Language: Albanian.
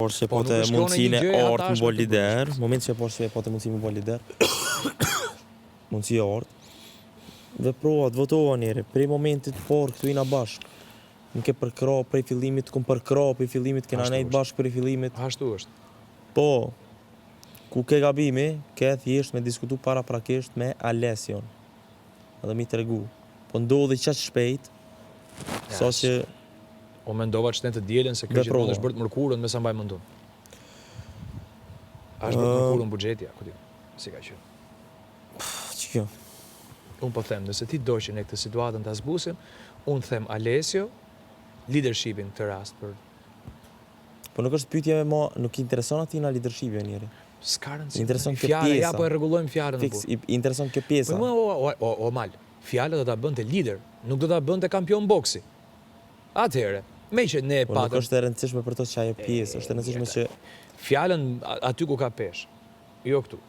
Porsche Po, po të nuk është mundësinë kroni një e gjë, ortë ata më është bo me të lider, moment që Porsche po të mundësi më bo lider, mundësi e ortë, dhe provat, votoha njeri, prej momentit por këtu ina bashk, më ke përkra prej fillimit, kom përkra prej fillimit, kena Ashtu nejt është. bashk prej fillimit, Ashtu është. po, ku ke gabimi, ke thjesht me diskutu para prakisht me Alesion, edhe mi të regu, po ndodhi qaq shpejt, sa që O mendova që ne të dielën se kjo gjithmonë është bërë të mërkurën me sa mbaj mendon. A është bërë të mërkurën buxheti, ku di. Si ka qenë. që kjo, Unë po them, nëse ti do që ne këtë situatën ta zbusim, unë them Alessio, leadershipin këtë rast për po nuk është pyetje me ma, nuk i intereson ati na leadershipi njeri. s'ka rëndësi. Intereson kjo Fjala, ja pjesa. po e rregullojmë fjalën Fiks, i intereson kjo pjesa. Po o mal, fjala do ta bënte lider, nuk do ta bënte kampion boksi. Atëherë, me që ne Po nuk patëm është e rëndësishme për to që ajo pjesë, është e rëndësishme që fjalën aty ku ka peshë, jo këtu.